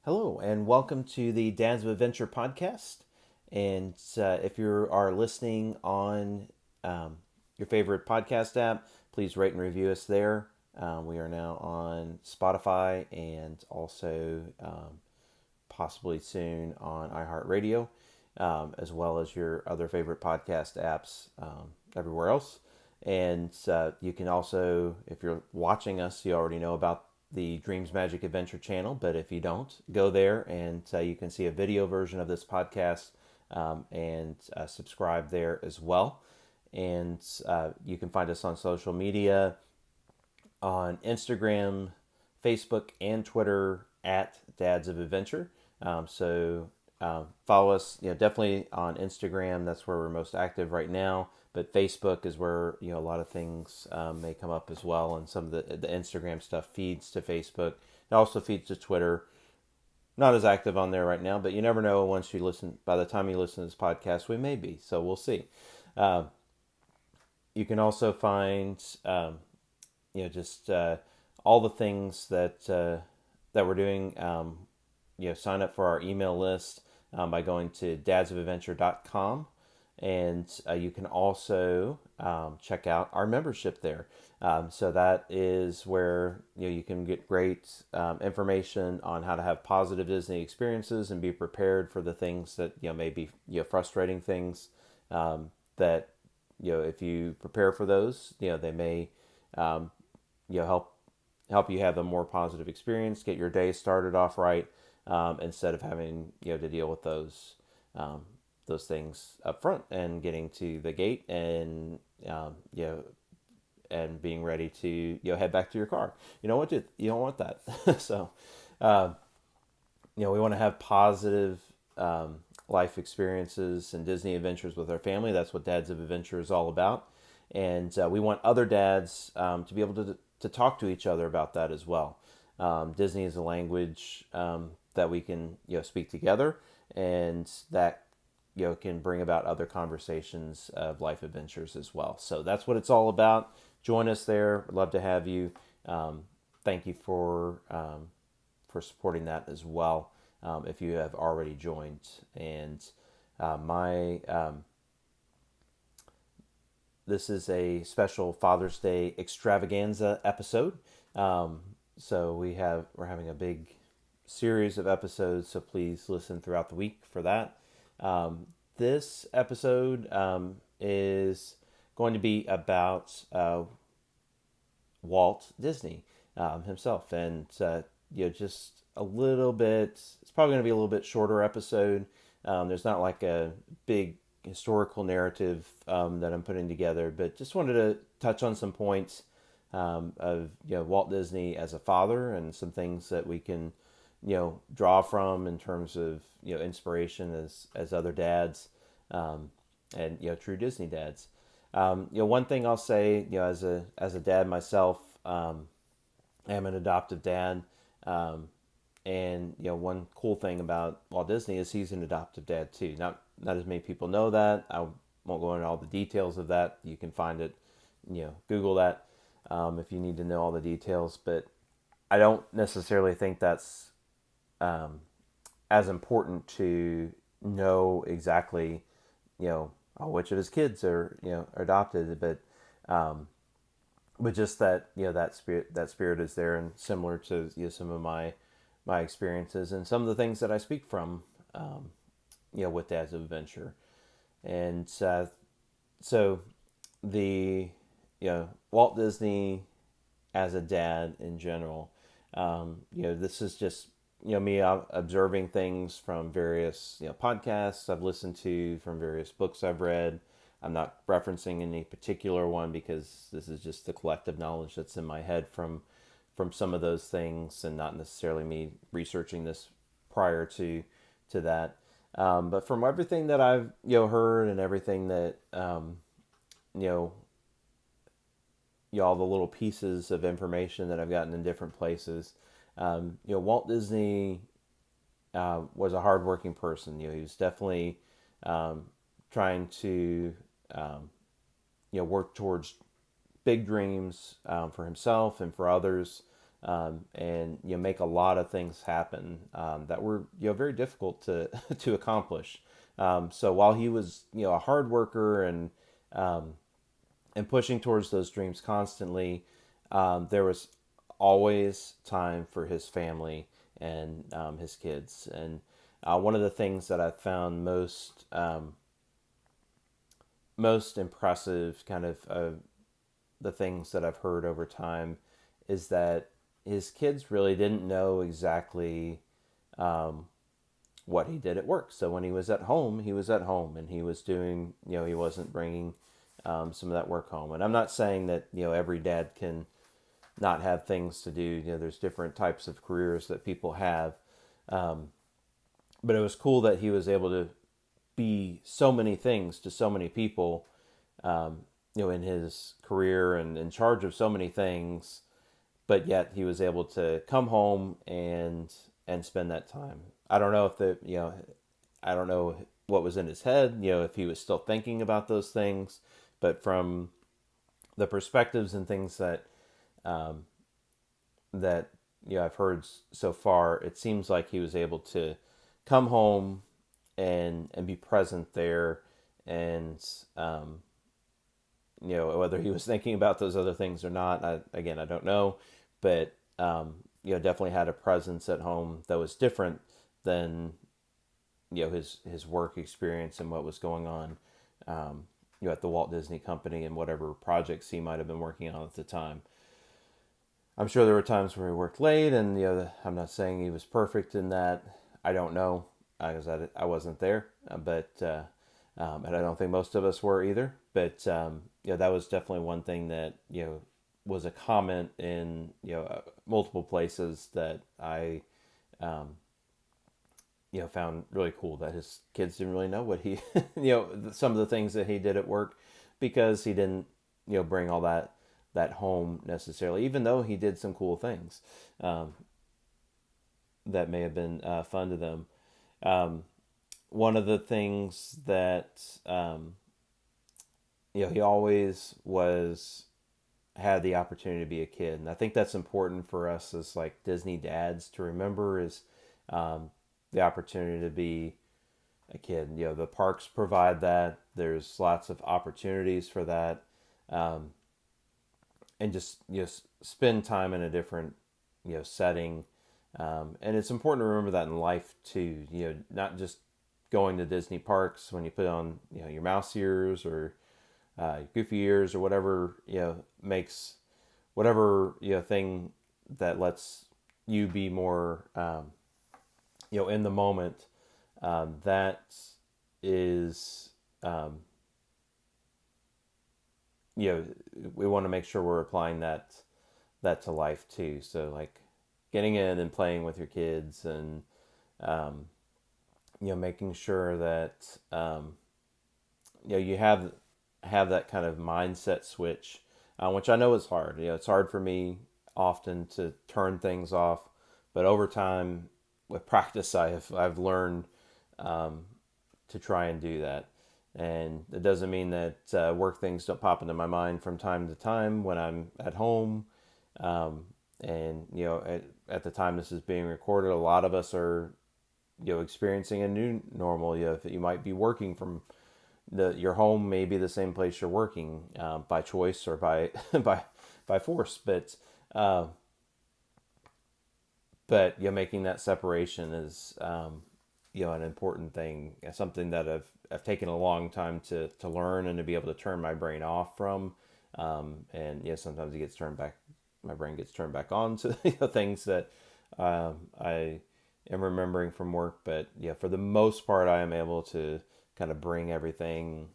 Hello, and welcome to the Dads of Adventure podcast. And if you are listening on your favorite podcast app, please rate and review us there. We are now on Spotify and also possibly soon on iHeartRadio, as well as your other favorite podcast apps everywhere else. And you can also, if you're watching us, you already know about the Dreams Magic Adventure channel. But if you don't, go there and you can see a video version of this podcast and subscribe there as well. And you can find us on social media on Instagram, Facebook, and Twitter at Dads of Adventure. Follow us, definitely on Instagram. That's where we're most active right now. But Facebook is where a lot of things may come up as well, and some of the Instagram stuff feeds to Facebook. It also feeds to Twitter. Not as active on there right now, but you never know. Once you listen, by the time you listen to this podcast, we may be. So we'll see. Uh, you can also find just all the things that we're doing. Sign up for our email list by going to dadsofadventure.com, and you can also check out our membership there. So that is where you can get great information on how to have positive Disney experiences and be prepared for the things that may be frustrating things that if you prepare for those, they may help you have a more positive experience, get your day started off right, instead of having to deal with those things up front and getting to the gate and and being ready to head back to your car. You don't want that. So uh, we want to have positive life experiences and Disney adventures with our family. That's what Dads of Adventure is all about. And we want other dads to be able to talk to each other about that as well. Disney is a language that we can speak together, and that can bring about other conversations of life adventures as well. So that's what it's all about. Join us there. I'd love to have you. Thank you for supporting that as well. If you have already joined, and my this is a special Father's Day extravaganza episode. So we're having a big series of episodes. So please listen throughout the week for that. This episode is going to be about Walt Disney himself, and just a little bit. It's probably going to be a little bit shorter episode. There's not like a big historical narrative that I'm putting together, but just wanted to touch on some points of Walt Disney as a father and some things that we can draw from in terms of inspiration as other dads and true Disney dads. One thing I'll say, as a dad myself, I am an adoptive dad. And one cool thing about Walt Disney is he's an adoptive dad too. Not as many people know that. I won't go into all the details of that. You can find it, Google that if you need to know all the details. But I don't necessarily think that's as important to know exactly, which of his kids are adopted, but just that that spirit is there, and similar to some of my experiences and some of the things that I speak from, with Dads of Adventure. And so the Walt Disney as a dad in general, this is just me observing things from various podcasts I've listened to, from various books I've read. I'm not referencing any particular one because this is just the collective knowledge that's in my head from some of those things, and not necessarily me researching this prior to that. But from everything that I've heard, and everything that you know all the little pieces of information that I've gotten in different places, Walt Disney was a hardworking person. He was definitely trying to work towards big dreams for himself and for others. and make a lot of things happen that were very difficult to to accomplish. So while he was a hard worker and pushing towards those dreams constantly, there was always time for his family and his kids. And one of the things that I found most impressive, kind of the things that I've heard over time, is that his kids really didn't know exactly what he did at work. So when he was at home, he was at home, and he was doing, he wasn't bringing some of that work home. And I'm not saying that every dad can not have things to do. There's different types of careers that people have, but it was cool that he was able to be so many things to so many people, in his career and in charge of so many things, but yet he was able to come home and spend that time. I don't know if I don't know what was in his head, if he was still thinking about those things, but from the perspectives and things that I've heard so far, it seems like he was able to come home and be present there, and whether he was thinking about those other things or not, I don't know, but definitely had a presence at home that was different than his work experience and what was going on at the Walt Disney Company and whatever projects he might have been working on at the time. I'm sure there were times where he worked late, and I'm not saying he was perfect in that. I don't know because I wasn't there, but and I don't think most of us were either. But that was definitely one thing that was a comment in multiple places that I found really cool, that his kids didn't really know what he some of the things that he did at work, because he didn't bring all that home necessarily, even though he did some cool things that may have been fun to them. One of the things that he always had the opportunity to be a kid, and I think that's important for us as like Disney dads to remember, is the opportunity to be a kid. The parks provide that. There's lots of opportunities for that, and just spend time in a different setting. And it's important to remember that in life too. Not just going to Disney parks when you put on your mouse ears or goofy ears or whatever makes whatever thing that lets you be more in the moment. That is we want to make sure we're applying that to life too. So like getting in and playing with your kids, and making sure that you have that kind of mindset switch, which I know is hard. It's hard for me often to turn things off, but over time, with practice, I've learned to try and do that. And it doesn't mean that work things don't pop into my mind from time to time when I'm at home. And at the time this is being recorded, a lot of us are experiencing a new normal. You might be working from your home, may be the same place you're working by choice or by by force, but making that separation is an important thing, something that I've taken a long time to learn and to be able to turn my brain off from, and sometimes my brain gets turned back on to things that I am remembering from work, but for the most part I am able to kind of bring everything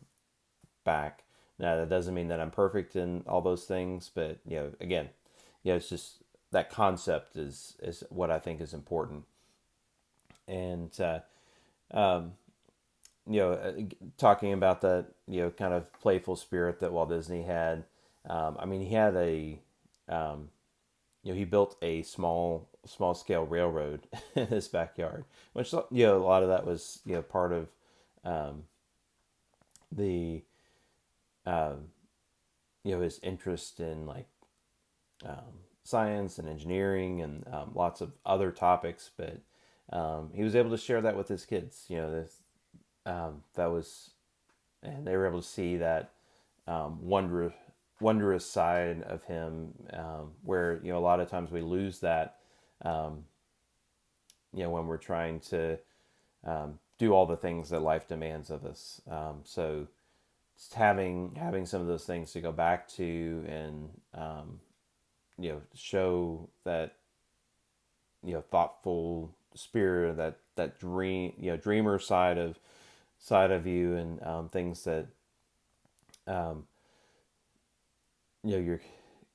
back. Now that doesn't mean that I'm perfect in all those things, but again, it's just that concept is what I think is important. And talking about that kind of playful spirit that Walt Disney had. He had he built a small scale railroad in his backyard, which a lot of that was part of the his interest in like science and engineering and lots of other topics, but he was able to share that with his kids. That was, and they were able to see that wondrous side of him, where a lot of times we lose that, when we're trying to do all the things that life demands of us. So just having some of those things to go back to, and show that thoughtful spirit, that dreamer side of you, and things that your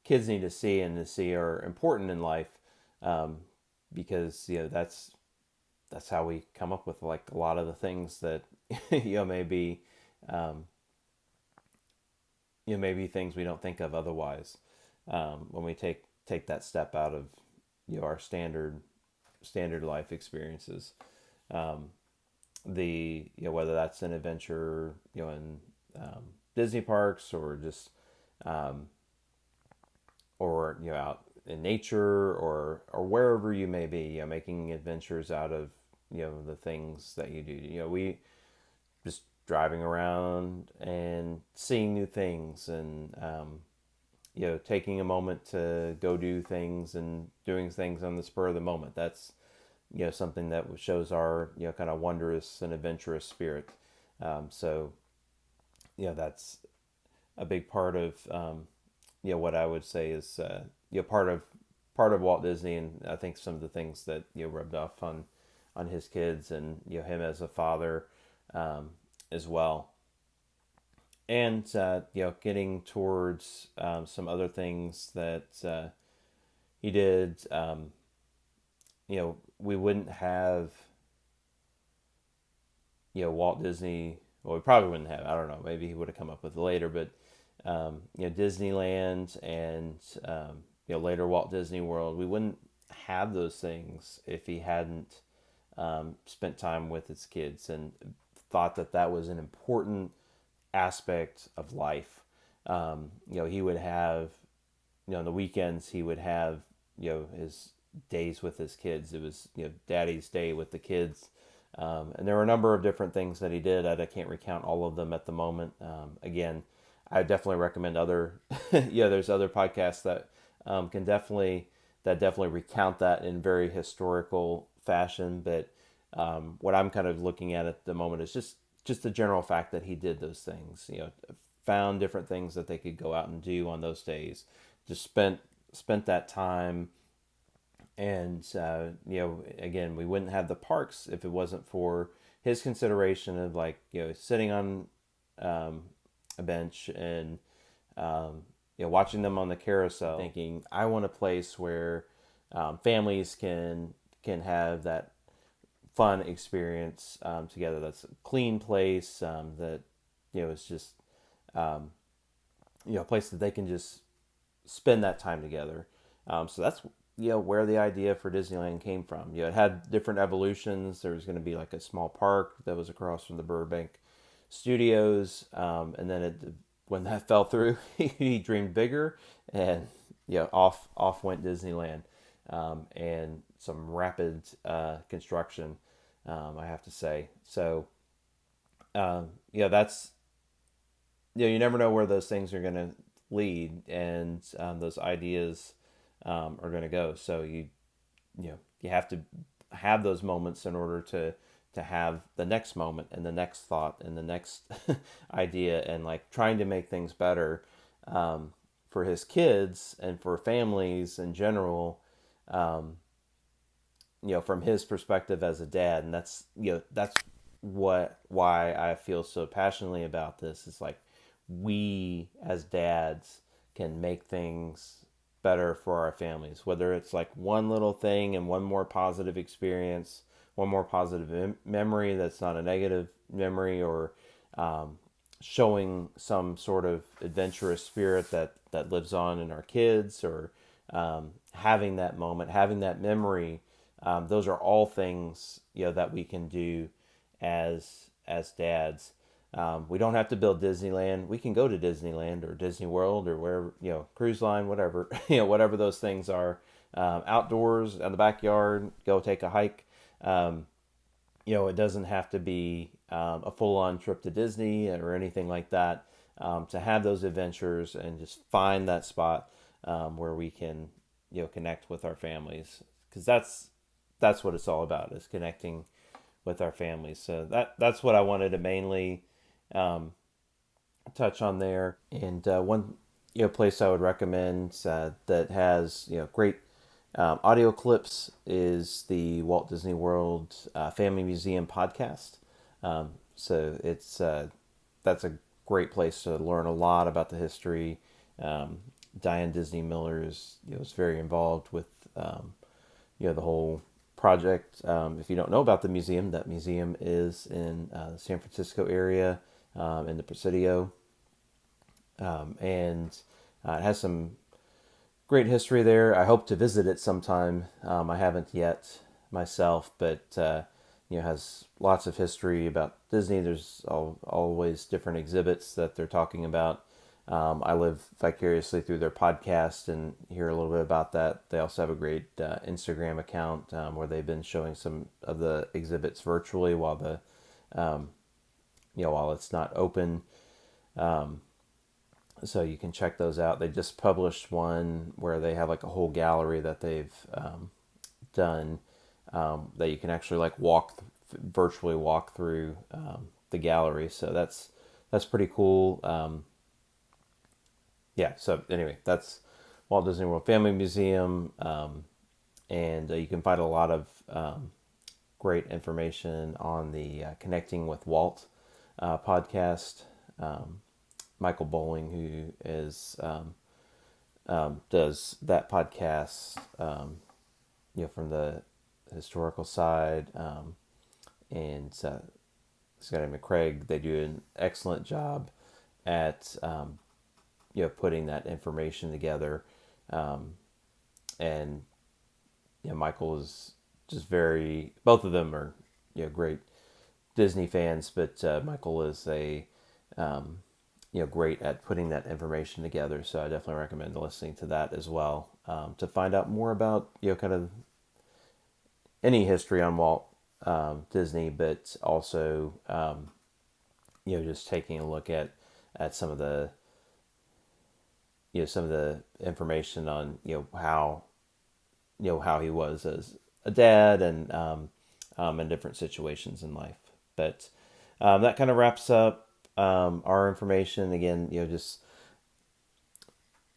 kids need to see, and to see are important in life, because that's how we come up with like a lot of the things that maybe maybe things we don't think of otherwise, when we take that step out of our standard life experiences. Whether that's an adventure in Disney parks, or just or out in nature, or wherever you may be, making adventures out of the things that you do. We just driving around and seeing new things, and taking a moment to go do things, and doing things on the spur of the moment. That's something that shows our kind of wondrous and adventurous spirit. So that's a big part of what I would say is part of Walt Disney, and I think some of the things that rubbed off on his kids, and him as a father, as well. And getting towards some other things that he did. We wouldn't have Walt Disney. Well, we probably wouldn't have. I don't know. Maybe he would have come up with it later, but Disneyland, and later Walt Disney World. We wouldn't have those things if he hadn't spent time with his kids, and thought that was an important aspect of life. He would have, on the weekends, he would have, his days with his kids. It was, daddy's day with the kids. And there were a number of different things that he did. I can't recount all of them at the moment. Again, I definitely recommend other, there's other podcasts that can definitely recount that in very historical fashion. But what I'm kind of looking at the moment is just the general fact that he did those things. Found different things that they could go out and do on those days. Just spent that time. And again, we wouldn't have the parks if it wasn't for his consideration of, like, sitting on a bench and watching them on the carousel, thinking, I want a place where families can have that fun experience together. That's a clean place, that it's just a place that they can just spend that time together. So that's where the idea for Disneyland came from. It had different evolutions. There was going to be like a small park that was across from the Burbank Studios, and then when that fell through, he dreamed bigger, and off went Disneyland, and some rapid construction, I have to say. So that's you never know where those things are going to lead, and those ideas are going to go. So you have to have those moments in order to have the next moment, and the next thought, and the next idea, and like trying to make things better for his kids and for families in general, from his perspective as a dad. And that's why I feel so passionately about this. It's like, we as dads can make things better for our families, whether it's like one little thing and one more positive experience, one more positive memory that's not a negative memory, or showing some sort of adventurous spirit that lives on in our kids, or having that moment, having that memory. Those are all things that we can do as dads. We don't have to build Disneyland. We can go to Disneyland or Disney World or wherever, cruise line, whatever, whatever those things are. Outdoors, in the backyard, go take a hike. Um, it doesn't have to be a full-on trip to Disney or anything like that. To have those adventures and just find that spot where we can, connect with our families, because that's what it's all about, is connecting with our families. So that's what I wanted to mainly um, touch on there. And one place I would recommend that has great audio clips is the Walt Disney World Family Museum podcast. So it's that's a great place to learn a lot about the history. Diane Disney Miller's was very involved with the whole project. If you don't know about the museum, that museum is in the San Francisco area, in the Presidio, and it has some great history there. I hope to visit it sometime. I haven't yet myself, but has lots of history about Disney. There's always different exhibits that they're talking about. I live vicariously through their podcast and hear a little bit about that. They also have a great Instagram account where they've been showing some of the exhibits virtually while while it's not open. So you can check those out. They just published one where they have like a whole gallery that they've done, that you can actually like virtually walk through the gallery. So that's pretty cool. Yeah. So anyway, that's Walt Disney World Family Museum, and you can find a lot of great information on the Connecting with Walt podcast. Michael Bowling, who is does that podcast, from the historical side, and Scotty McCraig. They do an excellent job at putting that information together, and Michael is just very. Both of them are great Disney fans, but Michael is a great at putting that information together. So I definitely recommend listening to that as well, to find out more about kind of any history on Walt Disney, but also just taking a look at some of the some of the information on how how he was as a dad, and in different situations in life. But that kind of wraps up our information. Again, just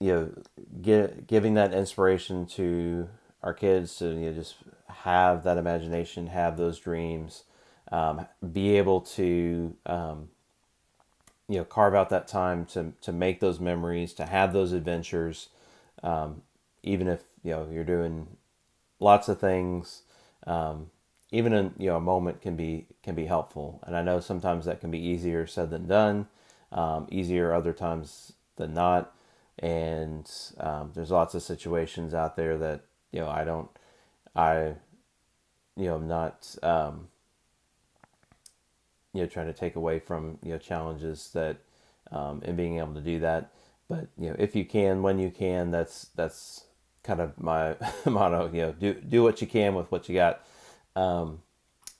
giving that inspiration to our kids to just have that imagination, have those dreams, be able to carve out that time to make those memories, to have those adventures, even if you're doing lots of things. Even in a moment can be helpful, and I know sometimes that can be easier said than done, easier other times than not. And there's lots of situations out there that I'm not trying to take away from challenges that and being able to do that. But if you can, when you can, that's kind of my motto. Do what you can with what you got.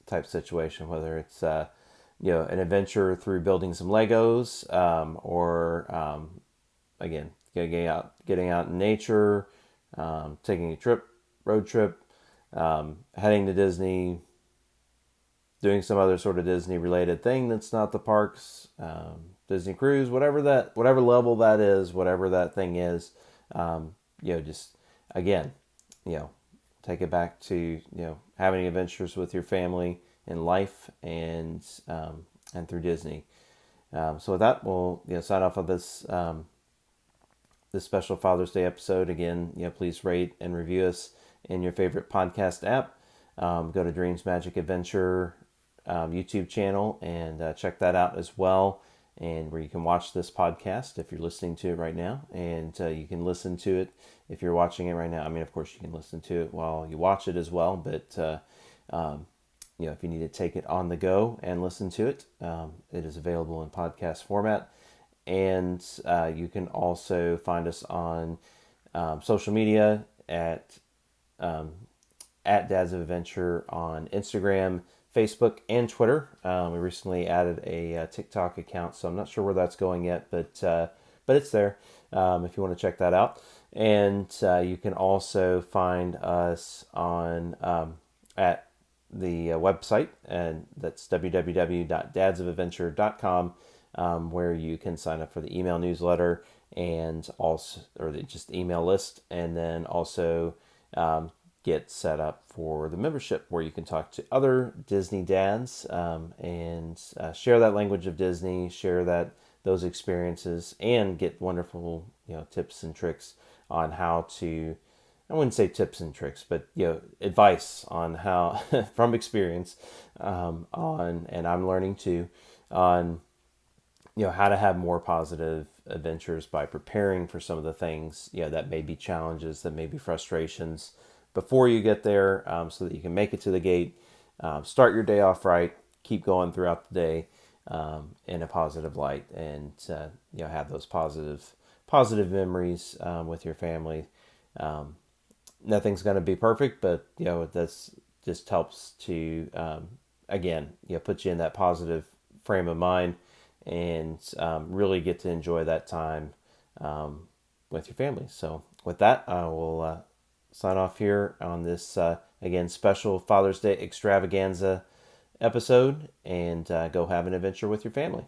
Type situation, whether it's an adventure through building some Legos, or again getting out in nature, taking a road trip, heading to Disney, doing some other sort of Disney related thing that's not the parks, Disney cruise, whatever level that is, whatever that thing is, just again, take it back to having adventures with your family in life, and through Disney. So with that, we'll sign off of this this special Father's Day episode. Again, please rate and review us in your favorite podcast app. Go to DreamsMagicAdventure YouTube channel and check that out as well, and where you can watch this podcast if you're listening to it right now, and you can listen to it if you're watching it right now. I mean, of course, you can listen to it while you watch it as well, but if you need to take it on the go and listen to it, it is available in podcast format. And you can also find us on social media at Dads of Adventure on Instagram, Facebook, and Twitter. We recently added a TikTok account, so I'm not sure where that's going yet, but it's there if you want to check that out. And you can also find us on at the website, and that's www.dadsofadventure.com, where you can sign up for the email newsletter and also, or the just email list, and then also get set up for the membership, where you can talk to other Disney dads and share that language of Disney, share those experiences, and get wonderful tips and tricks on how to. I wouldn't say tips and tricks, but advice on how from experience on, and I'm learning too, on how to have more positive adventures by preparing for some of the things that may be challenges, that may be frustrations before you get there, so that you can make it to the gate, start your day off right, keep going throughout the day in a positive light, and have those positive memories with your family. Nothing's going to be perfect, but this just helps to again put you in that positive frame of mind, and really get to enjoy that time with your family. So with that, I will sign off here on this again special Father's Day extravaganza episode, and go have an adventure with your family.